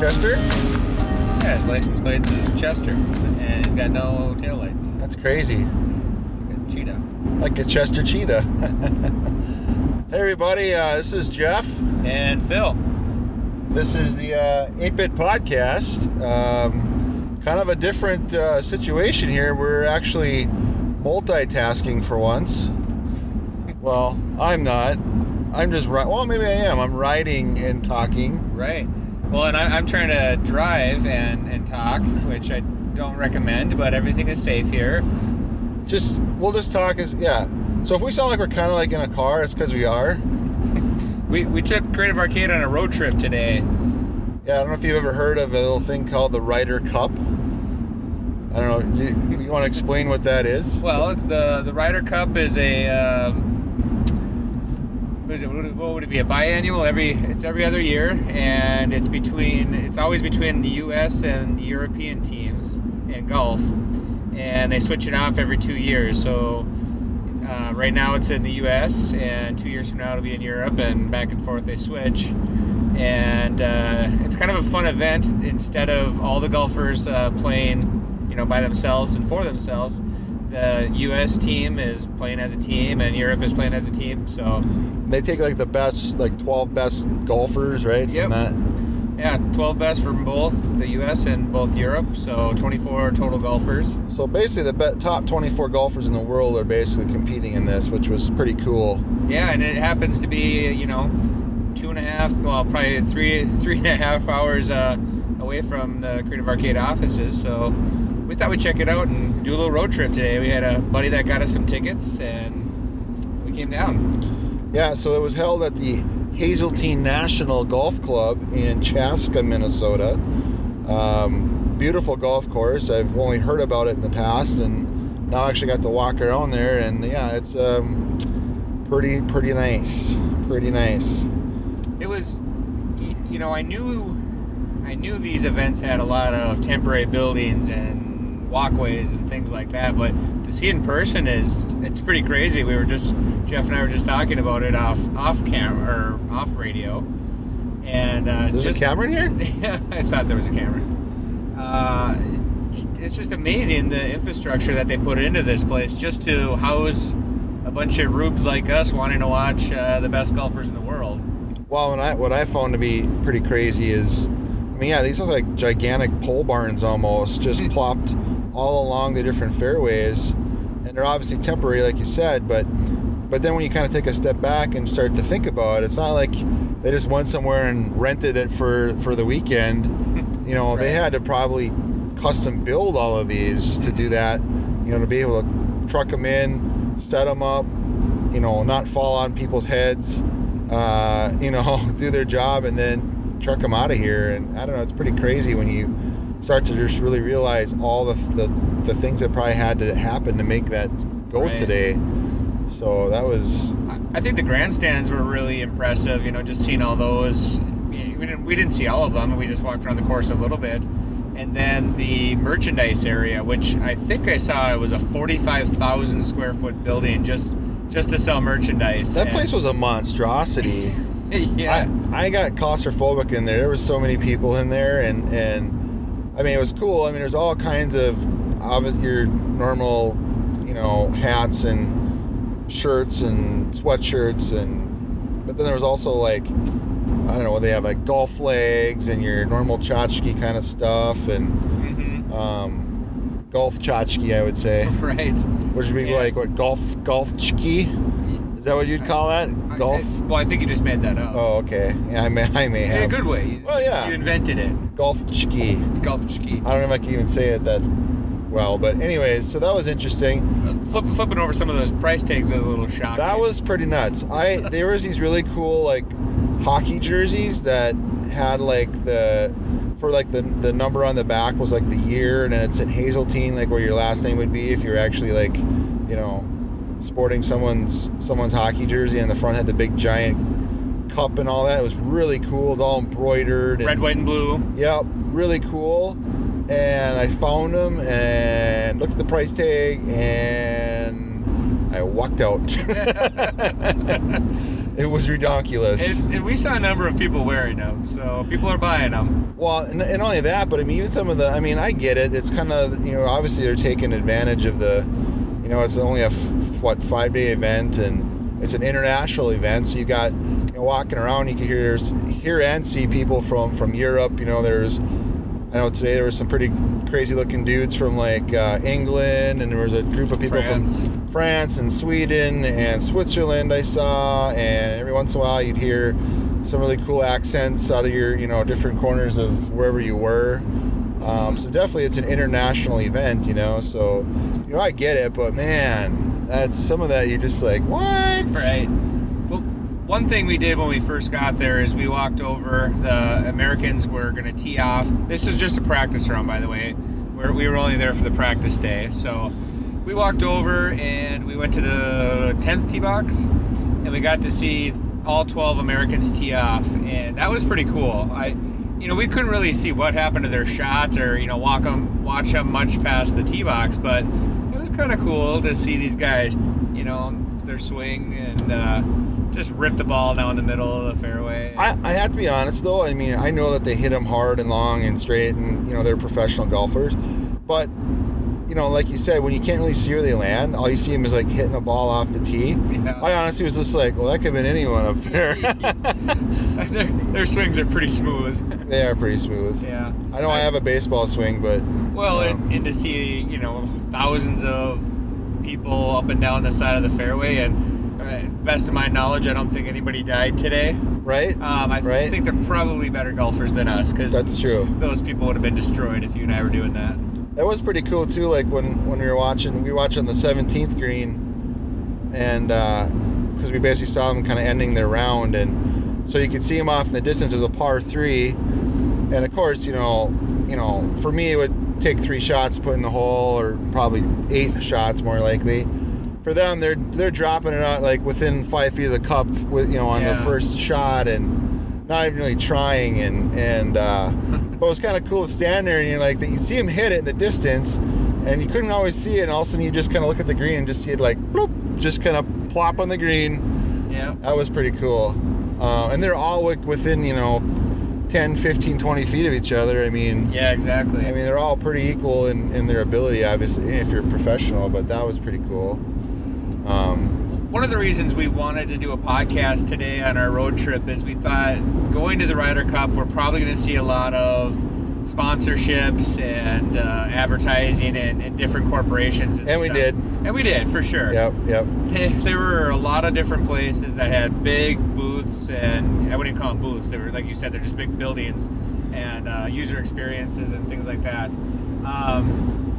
Chester? Yeah, his license plate says Chester, and he's got no taillights. That's crazy. It's like a cheetah. Like a Chester cheetah. Hey everybody, this is Jeff. And Phil. This is the 8-Bit Podcast. Kind of a different situation here. We're actually multitasking for once. Well, I'm not. I'm just well, maybe I am. I'm riding and talking. Right. Well, and I'm trying to drive and talk, which I don't recommend, but everything is safe here. We'll just talk So if we sound like we're kind of like in a car, it's because we are. We took Creative Arcade on a road trip today. Yeah, I don't know if you've ever heard of a little thing called the Ryder Cup. I don't know. You want to explain what that is? Well, the Ryder Cup is a what would it be? A biannual? It's every other year, and it's always between the U.S. and the European teams in golf, and they switch it off every 2 years. So right now it's in the U.S., and 2 years from now it'll be in Europe, and back and forth they switch. And it's kind of a fun event. Instead of all the golfers playing, by themselves and for themselves, the U.S. team is playing as a team, and Europe is playing as a team. So they take like the best, 12 best golfers, right? Yep. From that. Yeah, 12 best from both the U.S. and both Europe. So 24 total golfers. So basically, the top 24 golfers in the world are basically competing in this, which was pretty cool. Yeah, and it happens to be, 2.5, well, probably three and a half hours away from the Creative Arcade offices. So we thought we'd check it out and do a little road trip today. We had a buddy that got us some tickets, and we came down. Yeah, so it was held at the Hazeltine National Golf Club in Chaska, Minnesota. Beautiful golf course. I've only heard about it in the past, and now I actually got to walk around there, and yeah, it's pretty nice. Pretty nice. It was, I knew these events had a lot of temporary buildings and walkways and things like that, but to see it in person it's pretty crazy. Jeff and I were just talking about it off camera or off radio, and there's a camera in here? Yeah, I thought there was a camera. It's just amazing the infrastructure that they put into this place just to house a bunch of rubes like us wanting to watch the best golfers in the world. Well, what I found to be pretty crazy is, these look like gigantic pole barns almost, just plopped all along the different fairways, and they're obviously temporary, like you said, but then when you kind of take a step back and start to think about it, it's not like they just went somewhere and rented it for the weekend. Right. They had to probably custom build all of these to do that, to be able to truck them in, set them up, not fall on people's heads, do their job, and then truck them out of here. And I don't know, it's pretty crazy when you start to just really realize all the things that probably had to happen to make that go right today. So that was... I think the grandstands were really impressive, just seeing all those. We didn't see all of them, we just walked around the course a little bit. And then the merchandise area, which I think I saw, it was a 45,000 square foot building just to sell merchandise. That place was a monstrosity. Yeah. I got claustrophobic in there. There was so many people in there, and it was cool. There's all kinds of your normal, hats and shirts and sweatshirts, but then there was also they have like golf flags and your normal tchotchke kind of stuff, and golf tchotchke, I would say. Right. Which would be like what, golf chki? Is that what you'd call that? Golf? I think you just made that up. Oh, okay. Yeah, I may have. In a good way. Well, yeah. You invented it. Golf chki. Golf chki. I don't know if I can even say it that well, but anyways, so that was interesting. Flipping over some of those price tags was a little shocking. That was pretty nuts. There was these really cool hockey jerseys that had the number on the back was the year, and then it said Hazeltine, where your last name would be if you're actually sporting someone's hockey jersey, and the front had the big giant cup and all that. It was really cool. It was all embroidered. Red, white, and blue. Yep, really cool. And I found them and looked at the price tag, and I walked out. It was redonkulous. And we saw a number of people wearing them, so people are buying them. Well, and only that, but I mean, even some of the, I mean, I get it. It's kind of, obviously they're taking advantage of the, it's only a 5-day event, and it's an international event. So you got, walking around, you can hear and see people from Europe. I know today there was some pretty crazy looking dudes from like England, and there was a group of people from France and Sweden and Switzerland I saw, and every once in a while you'd hear some really cool accents out of your different corners of wherever you were. So definitely it's an international event, so I get it, but man, that's some of that you're just like, what? Right. One thing we did when we first got there is we walked over. The Americans were going to tee off. This is just a practice round, by the way. We were only there for the practice day. So we walked over and we went to the 10th tee box, and we got to see all 12 Americans tee off, and that was pretty cool. We couldn't really see what happened to their shot or watch them much past the tee box, but it was kind of cool to see these guys, their swing and just rip the ball down the middle of the fairway. I have to be honest though. I mean, I know that they hit them hard and long and straight, and they're professional golfers. But like you said, when you can't really see where they land, all you see them is like hitting the ball off the tee. Yeah. I honestly was just like, well, that could have been anyone up there. Their swings are pretty smooth. They are pretty smooth. Yeah. I know I have a baseball swing, but and to see thousands of people up and down the side of the fairway, and best of my knowledge, I don't think anybody died today. Right. I think they're probably better golfers than us, because that's true. Those people would have been destroyed if you and I were doing that. That was pretty cool too. Like when we were watching the 17th green, and because we basically saw them kind of ending their round, and so you could see them off in the distance. There's a par 3, and of course, for me it would take 3 shots to put in the hole, or probably 8 shots more likely. For them, they're dropping it out like within 5 feet of the cup with on the first shot, and not even really trying, and but it was kind of cool to stand there and you're like, you see him hit it in the distance, and you couldn't always see it, and all of a sudden you just kind of look at the green and just see it like bloop, just kind of plop on the green. Yeah, that was pretty cool. And they're all within 10, 15, 20 feet of each other. I mean, yeah, exactly. I mean, they're all pretty equal in their ability, obviously, if you're a professional, but that was pretty cool. One of the reasons we wanted to do a podcast today on our road trip is we thought, going to the Ryder Cup, we're probably going to see a lot of sponsorships and advertising and different corporations and we did. And we did, for sure. Yep. There were a lot of different places that had big booths, and I wouldn't call them booths. They were, like you said, they're just big buildings and user experiences and things like that.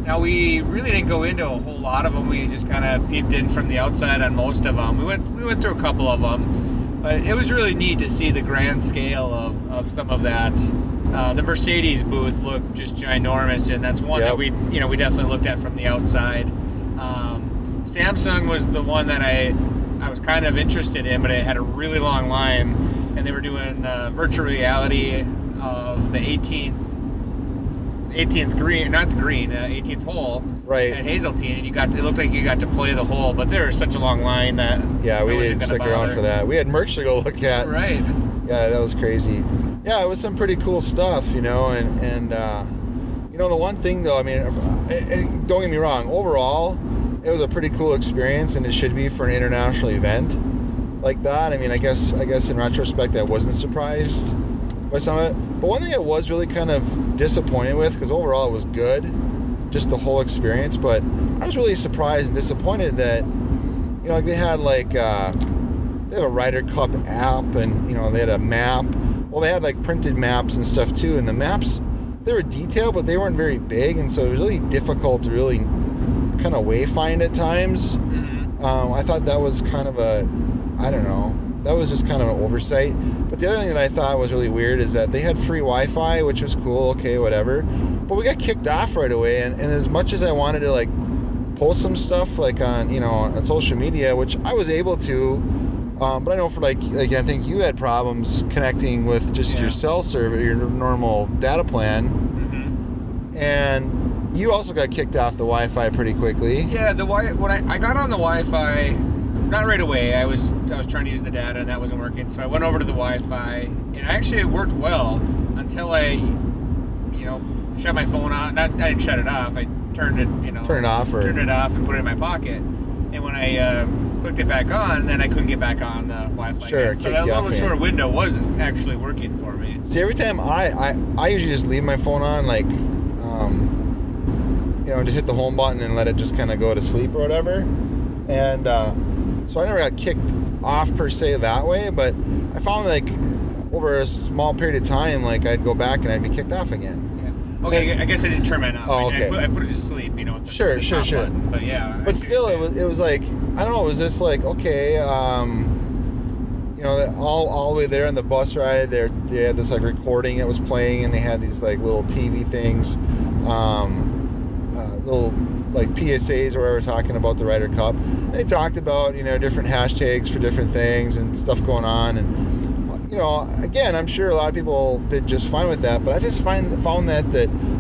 Now, we really didn't go into a whole lot of them. We just kind of peeped in from the outside on most of them. We went through a couple of them, but it was really neat to see the grand scale of some of that. The Mercedes booth looked just ginormous, and that's one that we definitely looked at from the outside. Samsung was the one that I was kind of interested in, but it had a really long line, and they were doing virtual reality of the 18th green, not the green, 18th hole, right, at Hazeltine, and it looked like you got to play the hole, but there was such a long line that we didn't stick around for that. We had merch to go look at. Right. Yeah, that was crazy. Yeah, it was some pretty cool stuff, and the one thing though, I mean, and don't get me wrong, overall, it was a pretty cool experience, and it should be for an international event like that. I mean, I guess in retrospect, I wasn't surprised by some of it. But one thing I was really kind of disappointed with, because overall it was good, just the whole experience, but I was really surprised and disappointed that, like they had they have a Ryder Cup app, and, they had a map. Well, they had like printed maps and stuff too, and the maps, they were detailed, but they weren't very big, and so it was really difficult to really kind of wayfind at times. Mm-hmm. I thought that was kind of that was just kind of an oversight. But the other thing that I thought was really weird is that they had free Wi-Fi, which was cool, okay, whatever. But we got kicked off right away, and as much as I wanted to post some stuff on social media, which I was able to, but I know for I think you had problems connecting with just your cell server, your normal data plan, and you also got kicked off the Wi-Fi pretty quickly. Yeah, when I got on the Wi-Fi not right away. I was trying to use the data and that wasn't working. So I went over to the Wi-Fi, and actually it worked well until I, shut my phone on. I didn't shut it off. I turned it, Turn it off and put it in my pocket. And when I clicked it back on, then I couldn't get back on the Wi-Fi. Sure, so that little short window wasn't actually working for me. See, every time I usually just leave my phone on, like, just hit the home button and let it just kind of go to sleep or whatever. And so I never got kicked off per se that way, but I found like over a small period of time, like I'd go back and I'd be kicked off again. Yeah. Okay, I guess I didn't turn mine off. Oh, okay. I put it to sleep, with the Sure. button. But yeah. But still, it was like, I don't know, it was just like, okay, all the way there on the bus ride, they had this like recording that was playing, and they had these like little TV things, little like PSAs or whatever talking about the Ryder Cup. They talked about, different hashtags for different things and stuff going on. And, again, I'm sure a lot of people did just fine with that, but I just found that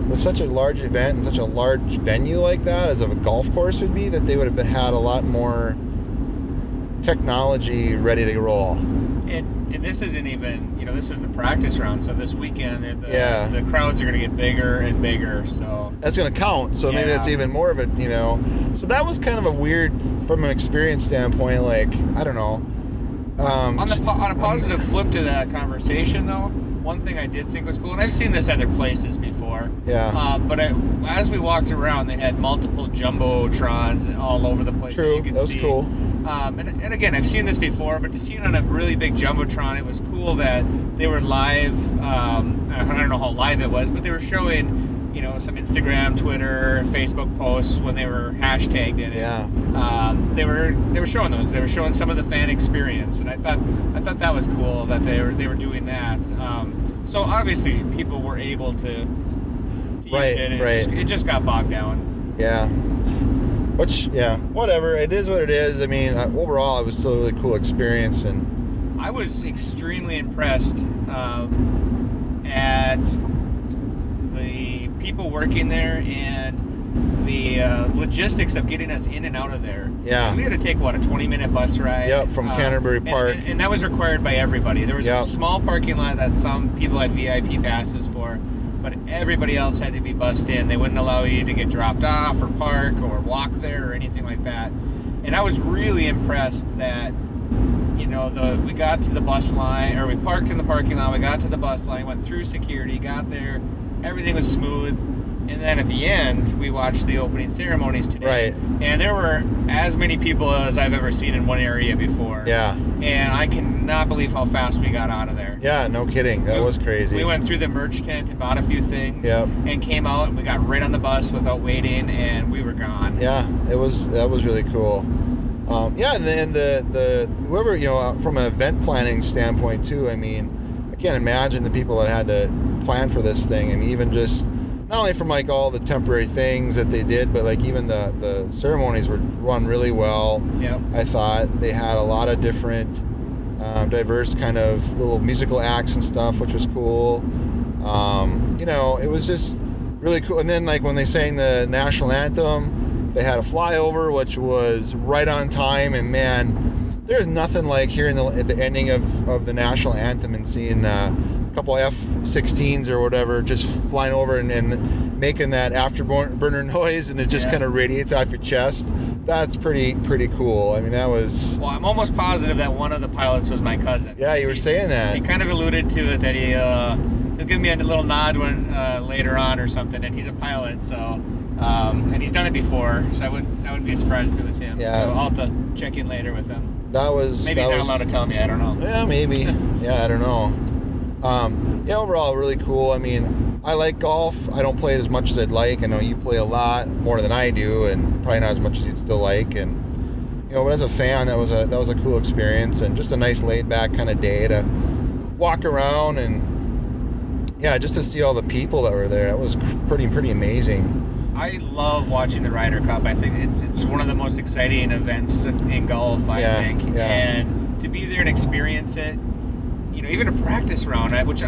with such a large event and such a large venue like that, as a golf course would be, that they would have had a lot more technology ready to roll. And this isn't even, this is the practice round. So this weekend, the crowds are going to get bigger and bigger. So that's going to count. So maybe that's even more of it, So that was kind of a weird, from an experience standpoint, like, I don't know. On a positive flip to that conversation, though, one thing I did think was cool, and I've seen this other places before. Yeah. But as we walked around, they had multiple jumbotrons all over the place. True. That you could see. That was cool. And again, I've seen this before, but to see it on a really big jumbotron, it was cool that they were live. I don't know how live it was, but they were showing, some Instagram, Twitter, Facebook posts when they were hashtagged in it. Yeah. They were showing those. They were showing some of the fan experience, and I thought that was cool that they were doing that. So obviously people were able to use it. And it just got bogged down. Yeah. Which, whatever. It is what it is. I mean, overall, it was still a really cool experience, and I was extremely impressed at the people working there and the logistics of getting us in and out of there. Yeah. Because we had to take, a 20-minute bus ride? Yep, from Canterbury Park. And that was required by everybody. There was a small parking lot that some people had VIP passes for, but everybody else had to be bussed in. They wouldn't allow you to get dropped off or park or walk there or anything like that. And I was really impressed that, we got to the bus line, or we parked in the parking lot, we got to the bus line, went through security, got there, everything was smooth. And then at the end, we watched the opening ceremonies today. Right. And there were as many people as I've ever seen in one area before. Yeah. And I cannot believe how fast we got out of there. Yeah, no kidding. That was crazy. We went through the merch tent and bought a few things. Yep. And came out and we got right on the bus without waiting, and we were gone. Yeah, that was really cool. And then the whoever, from an event planning standpoint too, I mean, I can't imagine the people that had to plan for this thing. I mean, even just not only from like all the temporary things that they did, but like even the ceremonies were run really well. Yep. I thought they had a lot of different diverse kind of little musical acts and stuff, which was cool. It was just really cool. And then like when they sang the national anthem, they had a flyover, which was right on time. And man, there's nothing like hearing at the ending of the national anthem and seeing a couple F-16s or whatever just flying over and making that afterburner noise, and it just kind of radiates off your chest. That's pretty cool. I mean, that was... Well, I'm almost positive that one of the pilots was my cousin. Yeah, you were saying that. He kind of alluded to it, that he'll give me a little nod when later on or something, and he's a pilot, so... and he's done it before, so I wouldn't be surprised if it was him. Yeah. So I'll have to check in later with him. Maybe he's not allowed to tell me. I don't know. Yeah, maybe. I don't know. Overall, really cool. I mean, I like golf. I don't play it as much as I'd like. I know you play a lot more than I do, and probably not as much as you'd still like. And but as a fan, that was a cool experience, and just a nice laid back kind of day to walk around and just to see all the people that were there. It was pretty amazing. I love watching the Ryder Cup. I think it's one of the most exciting events in golf, I think. Yeah. And to be there and experience it, even a practice round, it was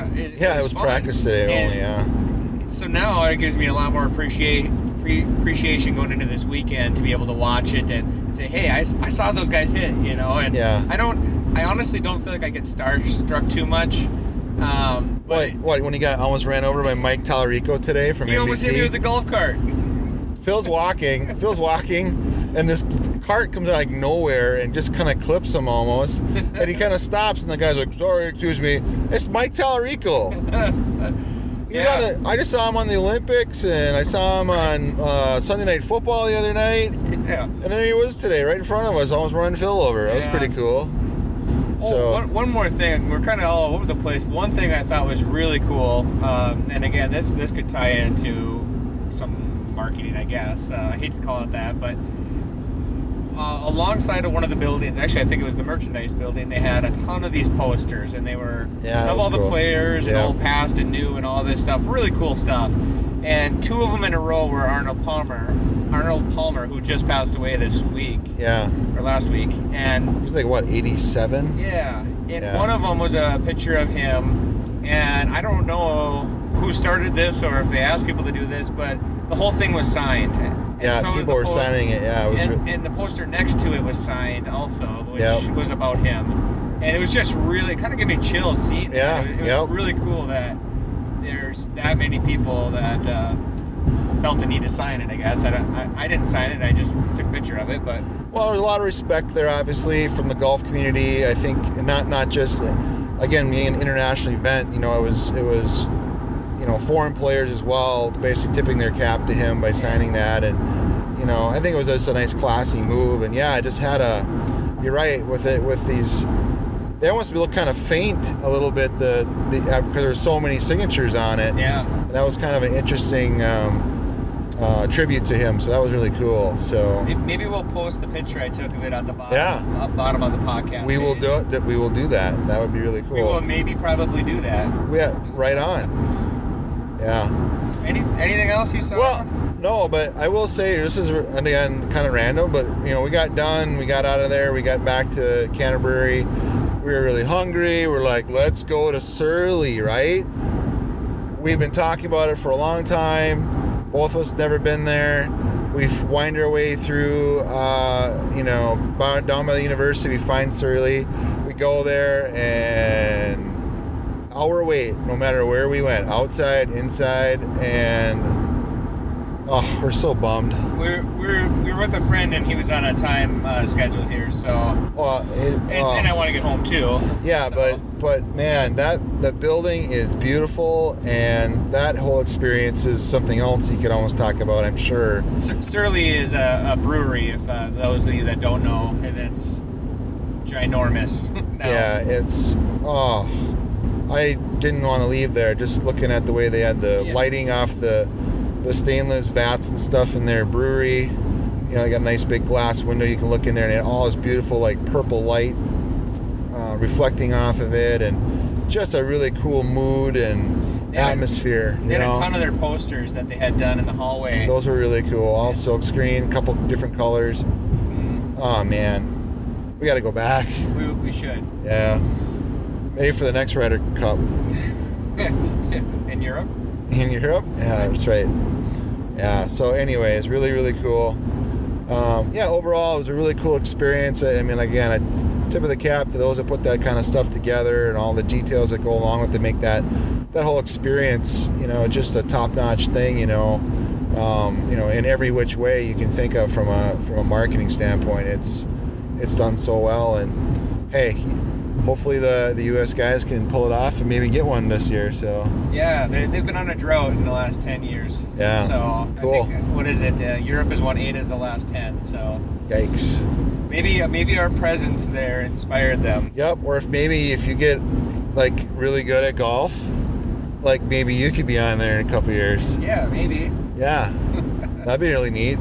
practice today only, So now it gives me a lot more appreciation appreciation going into this weekend to be able to watch it and say, hey, I saw those guys hit, and Yeah. I honestly don't feel like I get starstruck too much. But What? When he got almost ran over by Mike Tallarico today from he NBC? almost hit me with the golf cart. Phil's walking, and this cart comes out like nowhere and just kind of clips him almost. And he kind of stops, and the guy's like, sorry, excuse me, it's Mike Tallarico. Yeah. I just saw him on the Olympics, and I saw him on Sunday Night Football the other night. Yeah. And there he was today, right in front of us, almost running Phil over. That was pretty cool. One more thing. We're kind of all over the place. One thing I thought was really cool, and again, this could tie into some marketing, I guess. I hate to call it that, but alongside of one of the buildings, actually I think it was the merchandise building, they had a ton of these posters, and they were of all the players and old past and new and all this stuff. Really cool stuff. And two of them in a row were Arnold Palmer, who just passed away this week. Yeah. Or last week. And he was like, what, 87? Yeah. And one of them was a picture of him, and I don't know who started this or if they asked people to do this, but the whole thing was signed. Yeah, so people were signing it. Yeah, it was. And the poster next to it was signed also, which was about him. And it was just really kind of gave me chills seeing it. Yeah, It was really cool that there's that many people that felt the need to sign it, I guess. I didn't sign it. I just took a picture of it, but... Well, there's a lot of respect there, obviously, from the golf community. I think not just, again, being an international event, it was foreign players as well, basically tipping their cap to him by signing that. And, I think it was just a nice, classy move. And, I just had you're right, with these... They almost look kind of faint a little bit because there's so many signatures on it. Yeah. And that was kind of an interesting tribute to him. So that was really cool. So maybe we'll post the picture I took of it at the bottom. Bottom of the podcast. We will do it. We will do that. That would be really cool. We will probably do that. Yeah. Right on. Yeah. Anything else you saw? Well, no, but I will say this is, and again, kind of random, but we got done. We got out of there. We got back to Canterbury. We were really hungry. We're like, let's go to Surly, right? We've been talking about it for a long time. Both of us never been there. We've wind our way through, down by the university. We find Surly. We go there, and hour wait, no matter where we went, outside, inside, and we're so bummed. We were with a friend, and he was on a time schedule here, so. And I want to get home too. Yeah, so. but man, that building is beautiful, and that whole experience is something else you could almost talk about, I'm sure. Surly is a brewery, if those of you that don't know, and it's ginormous. Yeah, it's I didn't want to leave there. Just looking at the way they had the lighting off the stainless vats and stuff in their brewery. They got a nice big glass window you can look in there, and it all is beautiful, like purple light reflecting off of it, and just a really cool mood and atmosphere. They had a ton of their posters that they had done in the hallway. Those were really cool. All silk screen, a couple different colors. Mm-hmm. Oh man, we got to go back. We should. Yeah, maybe for the next Ryder Cup. In Europe? In Europe? Yeah, that's right. Yeah, so anyways, really, really cool. Overall, it was a really cool experience. I mean, again, I tip of the cap to those that put that kind of stuff together and all the details that go along with to make that whole experience, just a top-notch thing, in every which way you can think of from a marketing standpoint. It's done so well, and hey, hopefully the U.S. guys can pull it off and maybe get one this year. So yeah, they've been on a drought in the last 10 years. Yeah, so cool. I think, what is it? Europe has won 8 of the last 10. So yikes. Maybe our presence there inspired them. Yep. Or if you get like really good at golf, like maybe you could be on there in a couple years. Yeah, maybe. Yeah, that'd be really neat.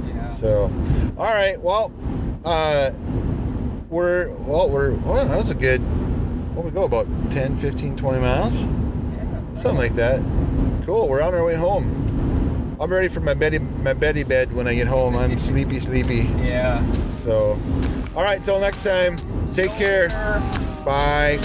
Yeah. So, all right. Well, that was a good, we go about 10, 15, 20 miles? Yeah. Something like that. Cool. We're on our way home. I'm ready for my beddy bed when I get home. I'm sleepy. Yeah. So, all right. Till next time. Take care. Bye.